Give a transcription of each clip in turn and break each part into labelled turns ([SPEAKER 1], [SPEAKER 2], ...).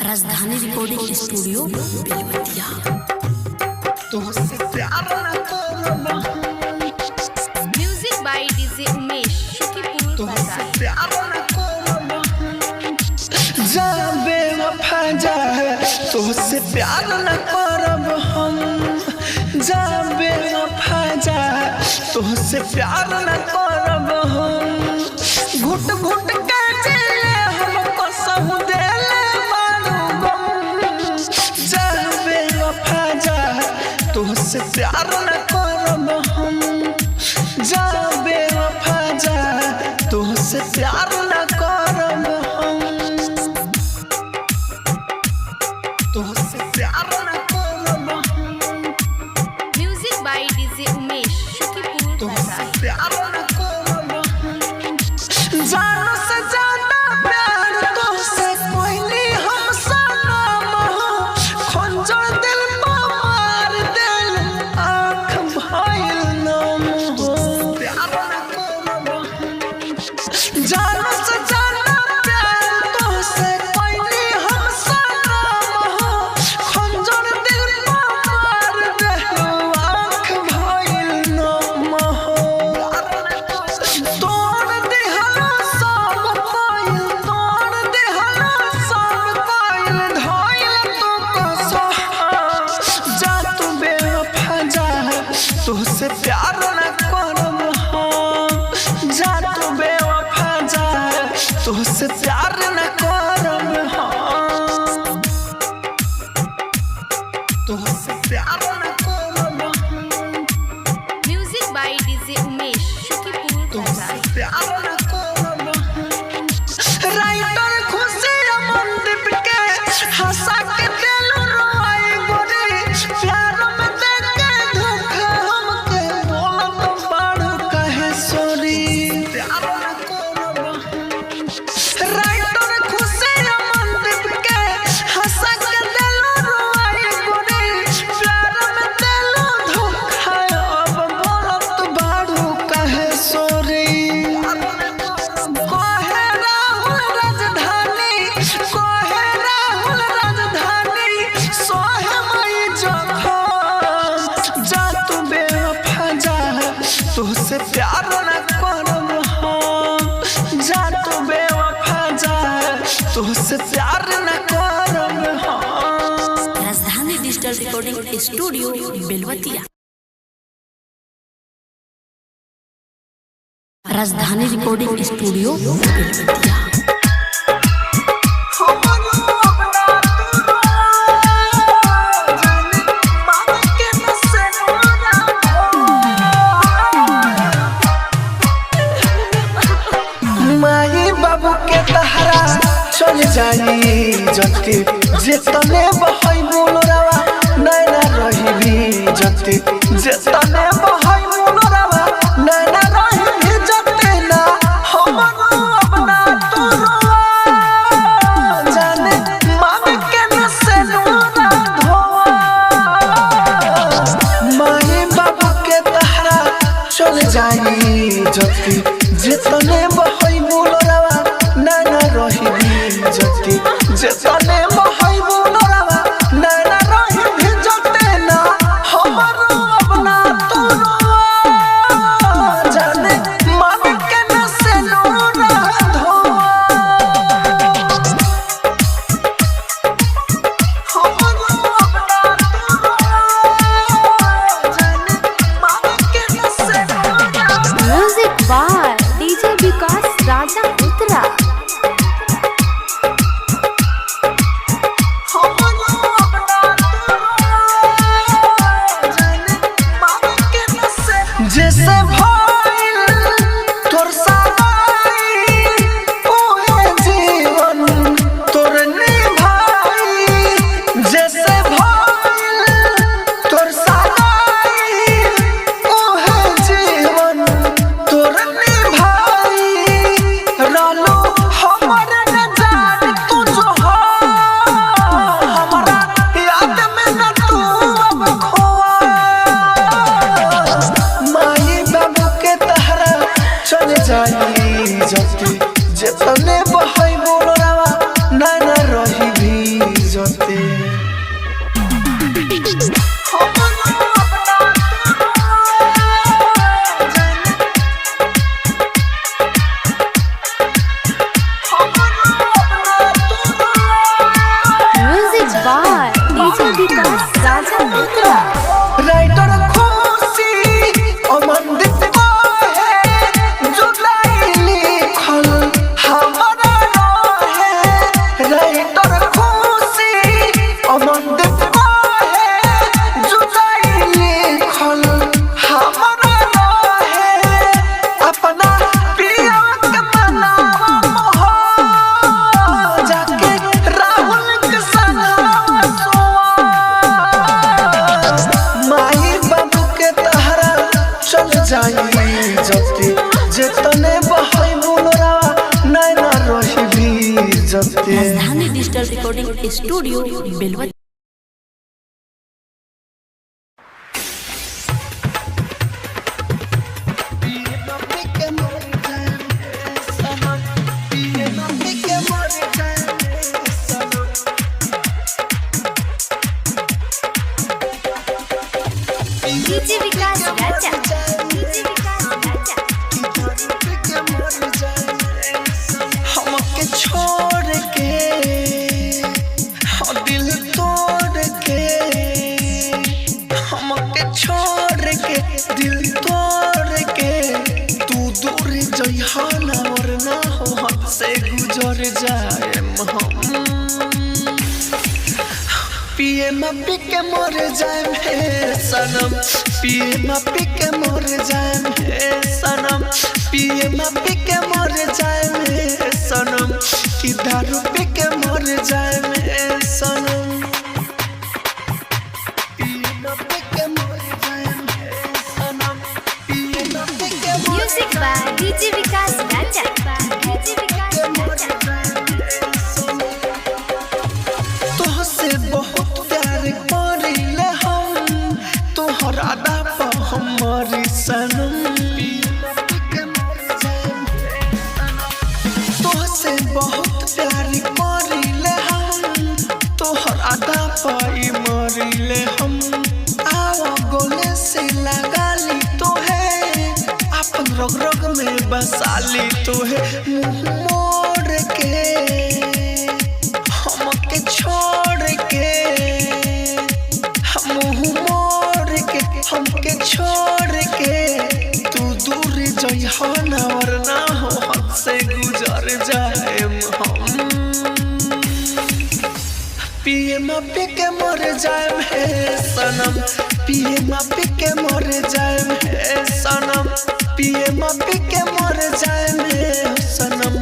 [SPEAKER 1] राजधानी recording studio Belwatia.
[SPEAKER 2] तुझसे प्यार न करना,
[SPEAKER 3] music by DJ Umesh Shukipur
[SPEAKER 2] तुझसे प्यार न करना, जा बेवफा जा, तुझसे प्यार न करब हम, जा बेवफा जा, तुझसे प्यार न करब हम, घुट घुट के जिले हम कसम देले मारू गम, जा बेवफा जा, तुझसे प्यार न करब हम, जा बेवफा जा, तुझसे प्यार न करब हम, तुझसे प्यार न करब हम,
[SPEAKER 3] music by DJ Umesh Shukipur
[SPEAKER 2] तुझसे प्यार न करब हम, जानो से ज्यादा प्यार तुझसे कोई नहीं हम सनम हो, खंजर दिल पर मार दिल आँख भइल नम हो, प्यार न करब हम, जानो से ज्यादा प्यार तुझसे कोई नहीं हम सनम हो, खंजर दिल पर मार दिल आँख भइल नम हो, तोड़ दिहला सब पाइल, तोड़ दिहला सब पाइल, धइल तू कसम, जा तू बेवफा जा, तुझसे प्यार न करब हम, जा तू बेवफा जा, तुझसे प्यार न करब हम, तुझसे प्यार न करब हम,
[SPEAKER 3] music by DJ Umesh Shukipur
[SPEAKER 2] तुझसे प्यार न करब हम, राइटर खुशी अमनदीप के हंसा के दिल रोई गोरी, प्यार में देख के धोखा हमके बोलत बाड़ू कहे सॉरी, प्यार न करब हम, राइटर खुशी अमनदीप के हंसा के दिल रोई गोरी, प्यार में दिल धोखा अब बोलत बाड़ू कहे सॉरी, कहे राहुल राजधानी, कहे राहुल राजधानी, सोहे मई जखम, जा तू बेवफा जा, तुझसे प्यार न करब हम, जा तू बेवफा जा, तुझसे प्यार न करब हम।
[SPEAKER 1] राजधानी डिजिटल रिकॉर्डिंग स्टूडियो बेलवतिया। राजधानी रिकॉर्डिंग स्टूडियो बेलवतिया।
[SPEAKER 2] माई बाबू के तहरा चल जाई जति, जेतने बहई बोलरावा नैना रही जति, जेतने बहई बोलरावा नैना रही जति ना, हमरो अपना तू जाने मामी के न से नूरा धोआ, माई बाबू के तहरा चल जाई जति, जेतने बहई बोलरावा नैना रही जति, जेतने बहई बोलरावा नैना रही जति ना, हमरो अपना तू जाने मामी के न से नूरा धोआ, हमरो अपना तू जाने मामी के न से नूरा।
[SPEAKER 3] म्यूजिक बाय
[SPEAKER 2] चलते।
[SPEAKER 1] Rajdhani digital recording studio Belwatiya.
[SPEAKER 3] DJ Vikas Raja, DJ Vikas Raja.
[SPEAKER 2] हमके छोड़ के दिल तोड़ के, हमके छोड़ के दिल तोड़ के तू दूर जइहा ना वरना हो हद से गुजर जाएम हम। पिए में पी के मर जाएम हे सनम, पिए में पी के मर जाएम हे सनम, पिए में पी के मर जाएम हे सनम, कि दारू पी के मर जाएम हे सनम, पिए में पी के मर जाएम हे सनम, पिए में पी के मर
[SPEAKER 3] music by DJ Vikas Raja, DJ Vikas Raja.
[SPEAKER 2] तोहसे बहुत प्यार करिले हम, तोहर अदा पर हमारी सनम, तोहसे बहुत प्यार करिले हम, तोहर अदा पर मरिले हम। आवा गोले से लगा ली तोहे, अपन रग रग में बसा ली तोहे, मुँह मोड़ के हमके छोड़ के, मुँह मोड़ के हमके छोड़ के तू दूर जइहा ना वरना हो हद से गुजर जाएम हम। पिए में पी के मर जाएम हे सनम, पिए में पी के मर जाएम हे सनम, पिए में पी के मर जाएम हे सनम,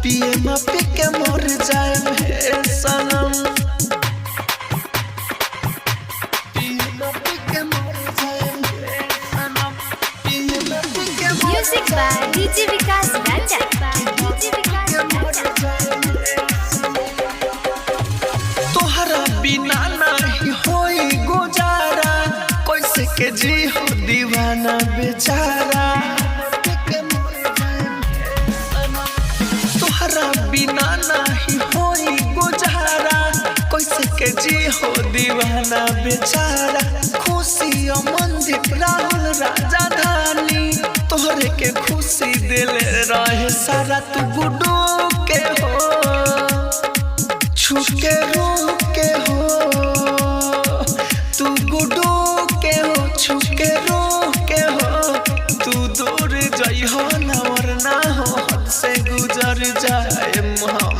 [SPEAKER 2] पिए में पी के मर जाएम हे सनम, पिए में पी के मर जाएम हे सनम, पिए में पी के मर
[SPEAKER 3] music by DJ Vikas Raja, DJ Vikas Raja.
[SPEAKER 2] तोहरा बिना नहीं होई गुजारा, कैसे के जी हो दीवाना बेचारा, तोहरा बिना नहीं होई गुजारा, कैसे के जी हो दीवाना बेचारा। खुशी अमनदीप राहुल राजा धानी, तोहरे के खुशी दिले रहे सारा, तू गुडू के हो छुके रूह के हो, तू गुडू के हो छुके रूह के हो, तू दूर जइहा ना वरना हो हद से गुजर जाएम हम।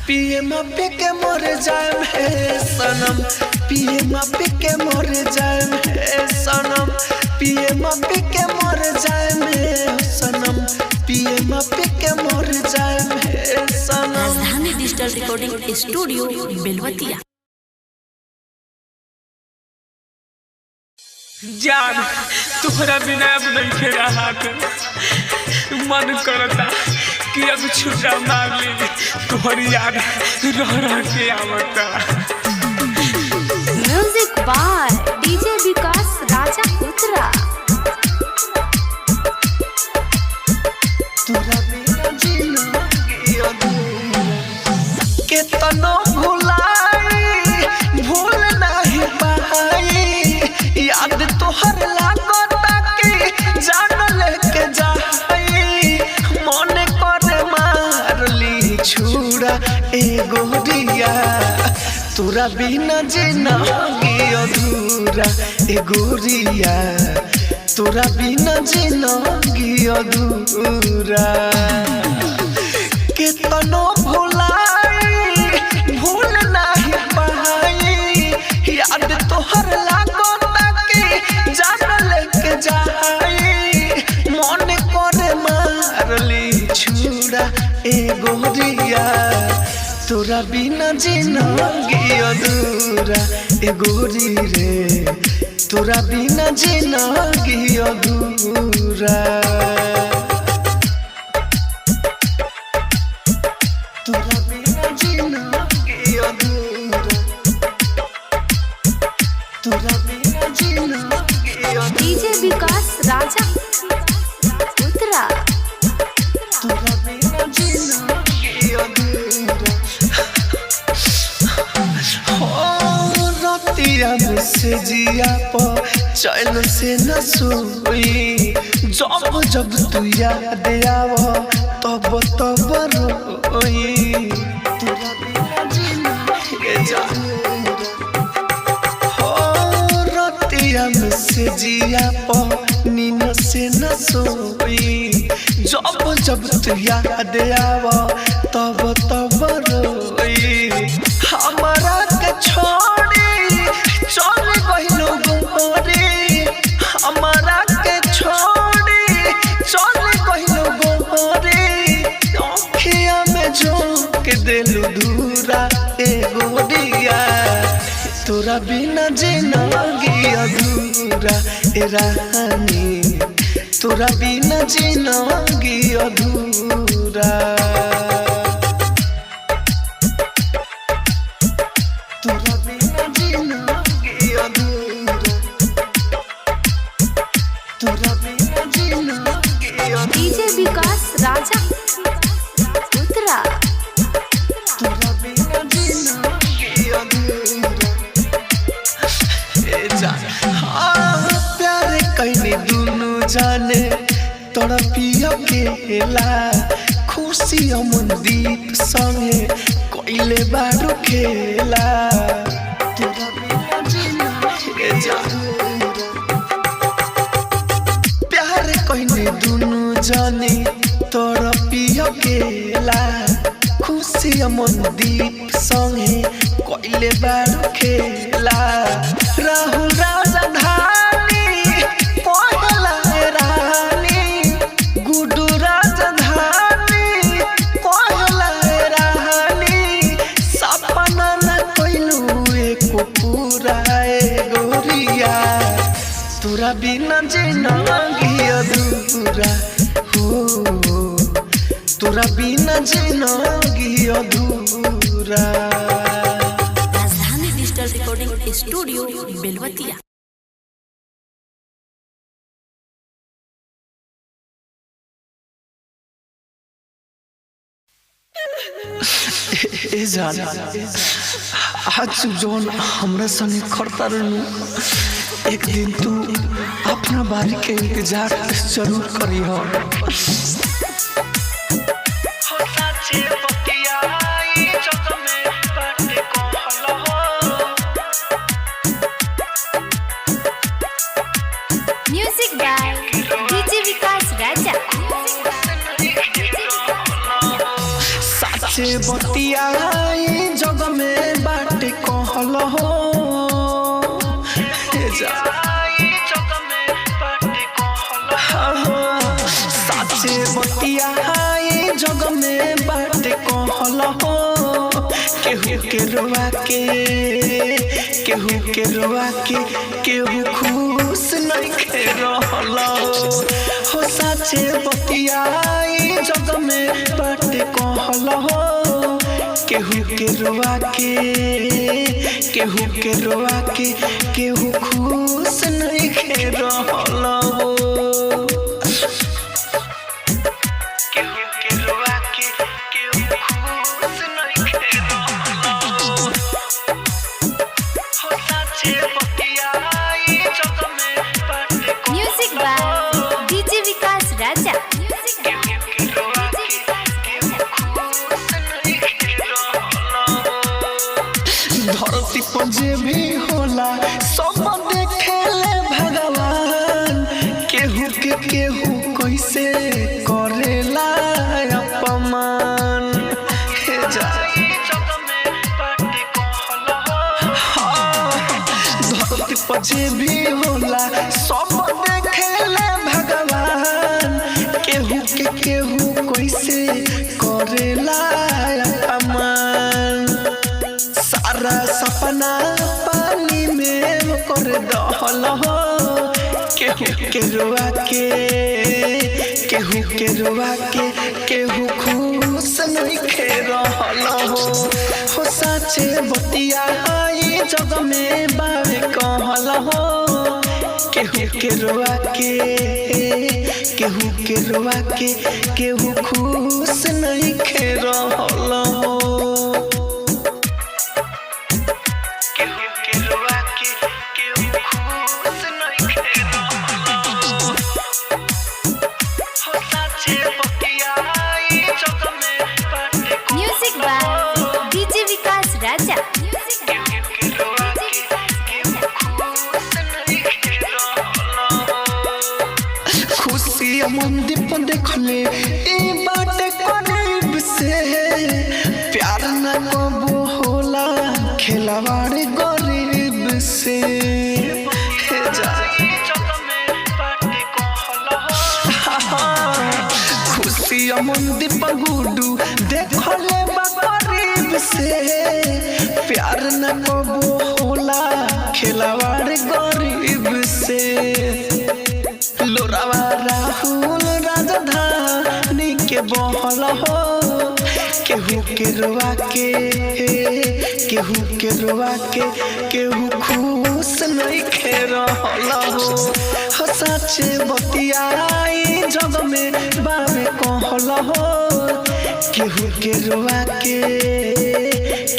[SPEAKER 2] पिए में पी के मर जाएम हे सनम, पिए में पी के मर जाएम हे सनम, पिए में पी के मर जाएम हे सनम, पिए में पी के मर जाएम हे सनम।
[SPEAKER 1] राजधानी डिजिटल रिकॉर्डिंग स्टूडियो बेलवतिया।
[SPEAKER 4] जान तोहरा बिना अब नहीं रहा मन करता कि अब छुट्टा मार ले, तोहरी याद रह रह के आवता।
[SPEAKER 3] म्यूजिक बाय डीजे विकास राजा उत्तरा।
[SPEAKER 2] तोरा बिना जिंदगी अधूरा, केतनो भुलाई भूल नहीं पाई, याद तोहर लागता कि जान लेके जाई, मन करे मार ली छुरा ए गोरिया, तोरा बिना जिंदगी अधूरा ए गोरिया, तोरा बिना जिंदगी अधूरा। केतनो भुलाई भूल नहीं पाई, याद तोहर लागता कि जान लेके जाई, मन करे मार ली छुरा ए गोरिया, तोरा बिना जिंदगी अधूरा ए गोरी रे, तोरा बिना जिंदगी अधूरा। से जिया पर चैन से न सोई जब जब तू याद आव तब तब रोई तोरा बिना जीना ये जान हो रतिया में से जिया पर नींद से न सोई जब जब तू याद आव तब तब रोई हमारा के छोड़ी चल गइलो गोरी हमारा के छोड़ी चल गइलो गोरी आँखिया में झोंक देलू धूरा ए गोरिया तोरा बिना जिंदगी अधूरा ए रानी तोरा बिना जिंदगी अधूरा तोरा बिना जिंदगी अधूरा तोरा बिना जिंदगी अधूरा
[SPEAKER 3] डीजे विकास राजा उत्तरा
[SPEAKER 2] तोरा बिना जिंदगी अधूरा ए जान हाँ प्यार कइने दुनु जाने तोरा पिया केला खुशी अमनदीप संगे कोइले बारू खेला तोरा बिना जिंदगी अधूरा प्यार कइने दुनु जाने तोरा पिया केला खुशी अमनदीप संगे कोइले बारू खेला राहुल राजधानी पहला रानी गुडू राजधानी पहला रानी सपना न कोइलू एको पूरा ए गोरिया तोरा बिना जिंदगी अधूरा हो तोरा बिना जिंदगी अधूरा
[SPEAKER 1] राजधानी डिजिटल रिकॉर्डिंग स्टूडियो बेलवतिया।
[SPEAKER 2] ए जान आज जौन हमरा संगे खड़ता रहनु एक दिन तू अपना बारी के इंतजार जरूर करी हो
[SPEAKER 3] म्यूजिक बाय डीजे विकास राजा
[SPEAKER 2] साचे बतिया जग में बाटे कहल हो ए जान साचे बतिया जग में बाटे कहल हो केहू के रोआ के केहू के रोआ के केहू खुश नहीं खे रहल हो साचे बतिया जग में बाटे कहल हो केहू के रोआ के केहू के रोआ के केहू खुश नहीं खे रहल हो केहू के रोआ के केहू खुश नहीं खे रहल हो साचे बतिया जग में बाटे
[SPEAKER 3] म्यूजिक बाय डीजे विकास राजा
[SPEAKER 2] धरती पर जे भी होला सब देखेले भगवान केहू के केहू कैसे करेला अपमान हे जा धरती पर जे भी होला सब देखेले भगवान केहू के केहू कैसे करेला अपमान सारा सपना पानी में कर दहल हो केहू के रोआ के केहू के रोआ के केहू खुश नहीं खे रहल हो साचे बतिया जग में बावे कहल हो केहू के रोआ के केहू के रोआ के केहू खुश नहीं खे रहल हो केहू के रोआ के केहू अमनदीप देखले ए बाटे करीब से प्यार न कबो होला खिलवाड़ गरीब से हे जा खुशी अमनदीप गुडू देखले बा करीब से प्यार न कबो होला खिलवाड़ गरीब से लोरावा राहुल राजधानी के बहल हो केहू के रोआ के केहू के रोआ के केहू खुश नहीं खे रहल हो सच्चे बतियाई जग में बाबे कहल हो केहू के रोआ के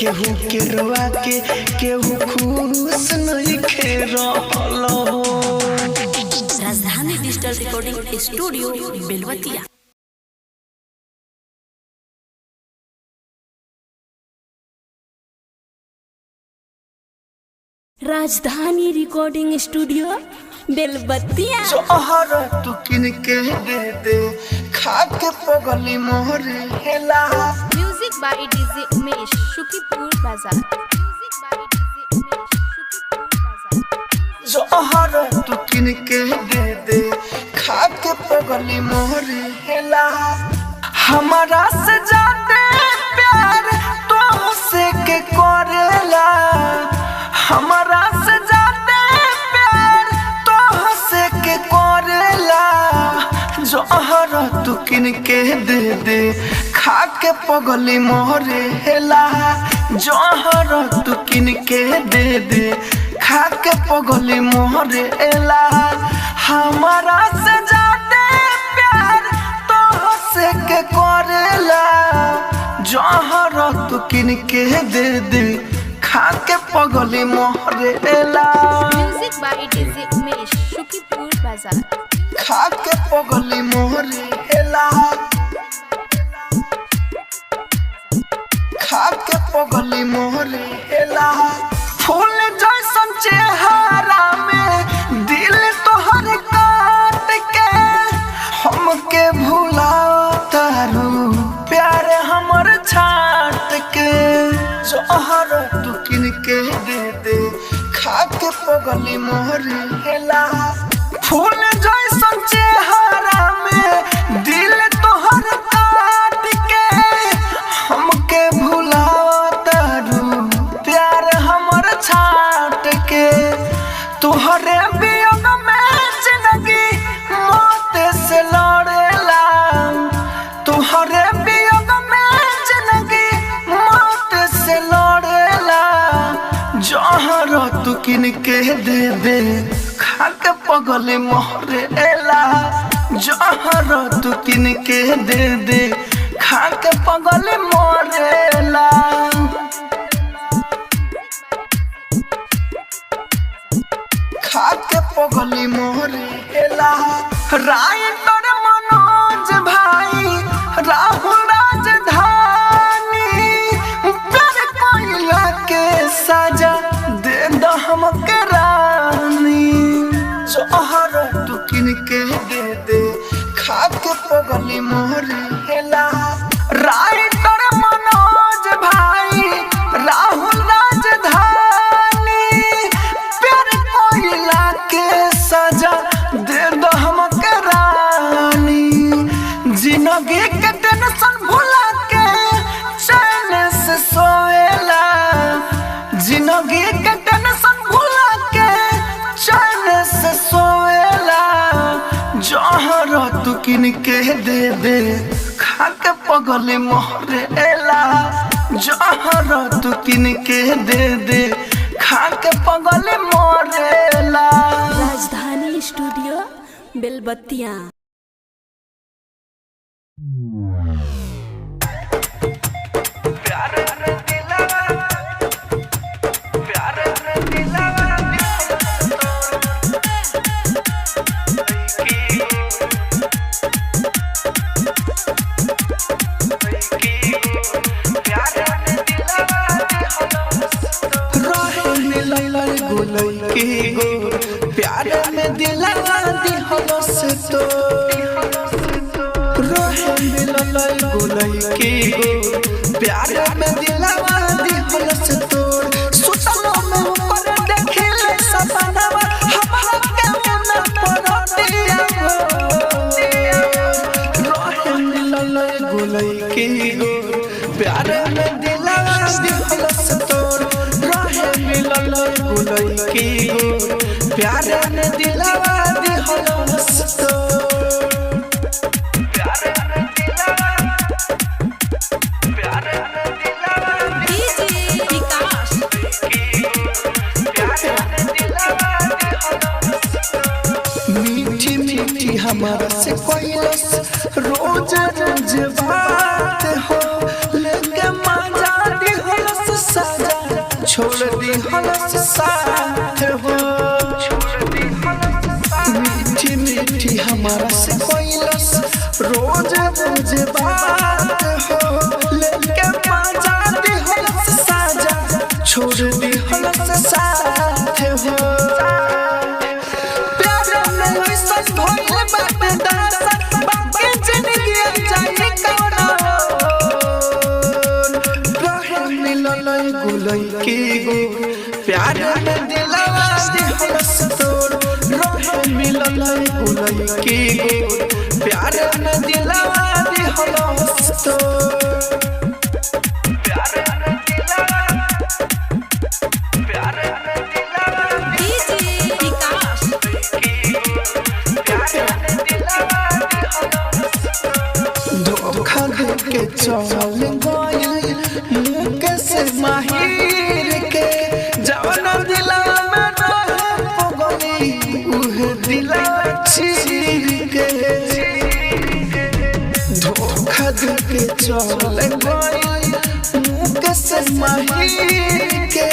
[SPEAKER 2] केहू के रोआ के केहू खुश नहीं खे रहल हो।
[SPEAKER 1] राजधानी डिजिटल रिकॉर्डिंग स्टूडियो बेलवतिया। राजधानी रिकॉर्डिंग स्टूडियो बेलवतिया।
[SPEAKER 2] जोहर तू किन के दे खा के पगली मोहरे हेला।
[SPEAKER 3] Music by DJ Umesh Shukipur Bazar. Music by DJ Umesh Shukipur Bazar.
[SPEAKER 2] जोहर तू किन के दे खा के पगली मोहरे हेला। हमारा से जाते प्यार तो से के करेला हमारा से जाते प्यार तो से के करेला। जोहर तू किन के दे खा के पगली मोहरे हेला। जोहर तू किन के दे खा के पगली मोहरे हेला। हमारा से जाते प्यार तो से के करेला। जोहर तू किन के दे खा के पगली मोहरे हेला।
[SPEAKER 3] Music by DJ Umesh Shukipur बाजार।
[SPEAKER 2] खा के पगली मोहरे हेला। खा के पगली मोहरे हेला। फूल जैसन चेहरा में दिल तोहर काट के हमके भुला तारू प्यार हमर छाट के। जोहर तू किन के दे खा के पगली मोहरे हेला। फूल जैसन चेहरा में दिल तोहर काट के हमके भुला तारू प्यार हमर छाट के। तोहरे वियोग में जिंदगी मौत से लड़ेला। तोहरे वियोग में जिंदगी मौत से लड़ेला। जोहर तू किन के दे खा के पगली मोहरे हेला। जोहर तू किन के दे खा के पगली मोहरे हेला। खा के पगली मोहरे हेला। राइटर मनोज भाई राहुल राजधानी प्यार कोइला के सजा दे दो हमके रानी। जोहर तू किन के दे खा के पगली मोहरे हेला। राइटर मनोज भाई राहुल राजधानी प्यार कोइला के सजा दे दो हमके रानी। जिंदगी के टेंशन भुला के चैन से सोएला। जिंदगी के टेंशन भुला के चैन से सोएला। जोहर तू किन के दे खा के पगली मोहरे हेला। जोहर तू किन के दे खा के पगली मोहरे हेला।
[SPEAKER 1] राजधानी स्टूडियो बेलवतिया।
[SPEAKER 2] प्यार में दिलवा दी हलो से तो दिहलस तोर रहे मिलल गुलई की गो प्यार में दिलवा दिहलस तोर मीठी मीठी हमारा से कोयलस रोज रोज बात हो लेके मजा दिहलस साजा छोड़ दिहलस साथ हो मीठी मीठी हमारा से कोयलस रोज रोज बात हो लेके मजा दिहलस साजा छोड़ दिहलस साथ हो की गो प्यार में दिलवा दिहलस तोर रहे मिलल गुलई की गो प्यार में दिलवा दिहलस तोर धोखा देके चल गइल मुँह से माहिर के जवाना दिला में रहे पगली उहे दिला चीर के धोखा देके चल गइल मुँह से माहिर के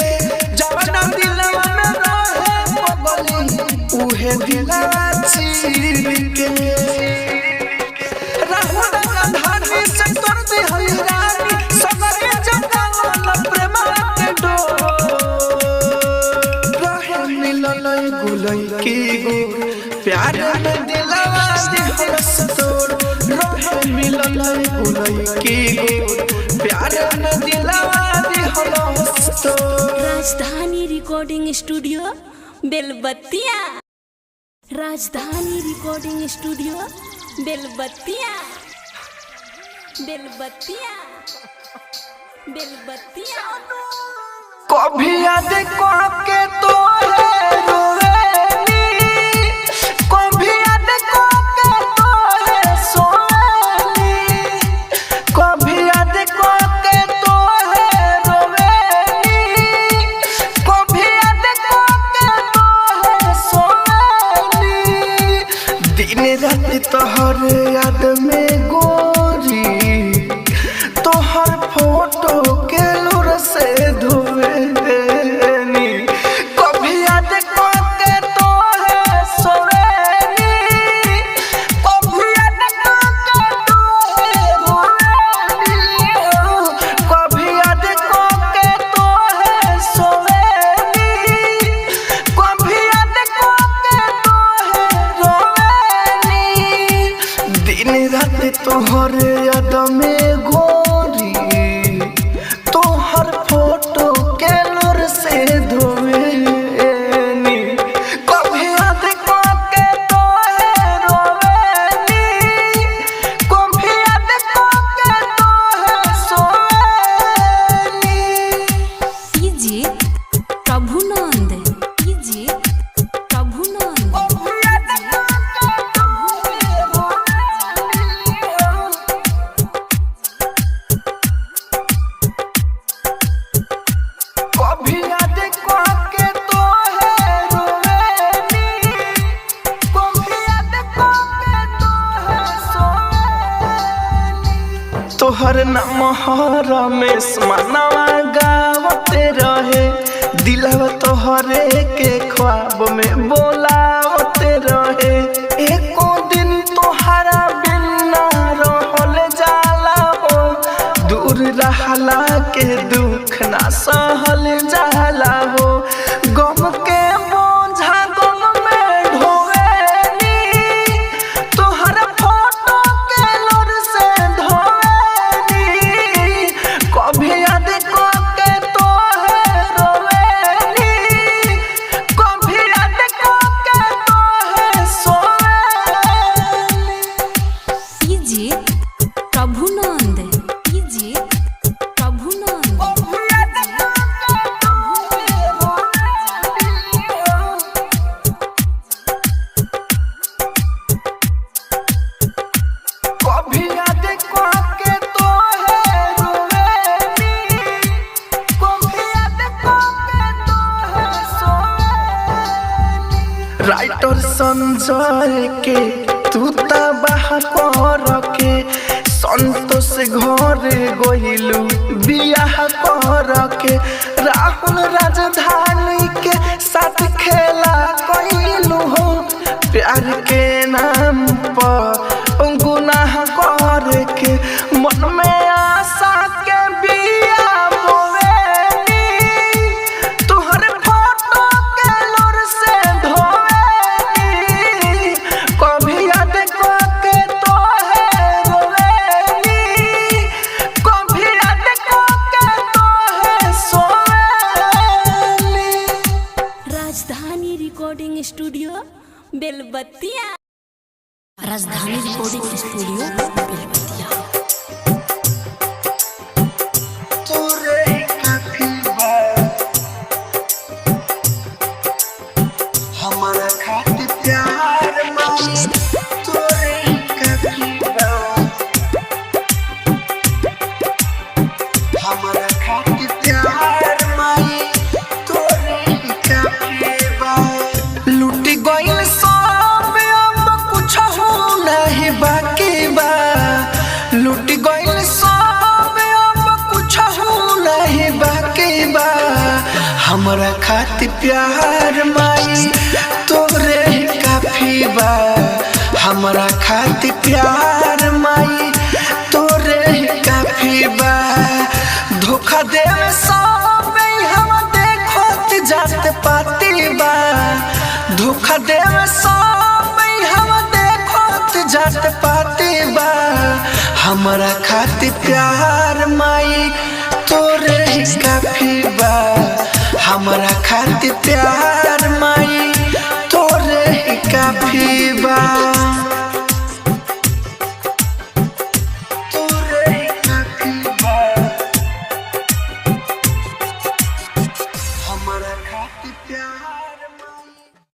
[SPEAKER 2] जवाना दिला में रहे पगली उहे दिला चीर के की गो प्यार में दिलवा दिहलस तोर रहे मिलल गुलई की गो प्यार में दिलवा दिहलस तोर
[SPEAKER 1] राजधानी रिकॉर्डिंग स्टूडियो बेलबत्तिया राजधानी रिकॉर्डिंग स्टूडियो बेलबत्तिया बेलबत्तिया बेलबत्तिया
[SPEAKER 2] कभी याद करके तो तोहर याद में गोरी तोहर फोटो के लुर से धोवे कभी याद करके तोहे सोवेनी कभी याद करके तोहे रोवेनी कभी याद करके तोहे सोवेनी कभी याद करके तोहे रोवेनी दिन रात तोहर याद में गोरी तोहर फोटो के लुर से धोवेनी कभी याद करके तोहे रोवेनी कभी याद करके तोहे सोवेनी
[SPEAKER 1] कीजिए प्रभुनंद कीजिए प्रभुनंद
[SPEAKER 2] कभी याद करके तोहे रोवेनी कभी याद करके तोहे सोवेनी तोहर नाम रमेश मनवा गावते रहे दिलवा तोहरे के ख्वाब में बोलावते रहे एको दिन तोहरा बिना रहल जाला हो दूर रहला के दुख ना सहल जाला हो गम के बोझा गम में ढोवेनी तोहर फोटो के लुर से धोवेनी कभी याद करके तोहे रोवेनी कभी याद करके तोहे सोवेनी
[SPEAKER 1] कीजिए प्रभुनंद कीजिए प्रभुनंद
[SPEAKER 2] कभी याद राइटर संजय के तू तबाह कर के संतोष घरे गइलू बियाह कर के राहुल राजधानी के साथ खेला कइलू हो प्यार के नाम पर गुनाह कर के मन में आशा के बिया बोवेनी तुहरे फोटो के लोर से धोवेनी कभी याद करके तोहे रोवेनी कभी याद करके तोहे सोवेनी।
[SPEAKER 1] राजधानी रिकॉर्डिंग स्टूडियो बेलबत्तिया। राजधानी रिकॉर्डिंग स्टूडियो बेलबत्तिया।
[SPEAKER 2] तोरे ही काफी बा हमारा खातिर प्यार मांगे तोरे ही काफी बा हमारा खातिर प्यार मांगे तोरे ही काफी बा लूट गइल सब अब कुछ हो नहीं बाकी बा लूट गइल सब अब कुछ हो नहीं बाकी बा हमरा खातिर प्यार माई तोरे ही काफी बा हमरा खातिर प्यार माई तोरे ही काफी बा धोखा देवे सब हम देखत जात पाती बा धोखा देवे सब हम देखत जात पाती बा हमरा खातिर प्यार माई तोरे ही काफी बा हमरा खातिर प्यार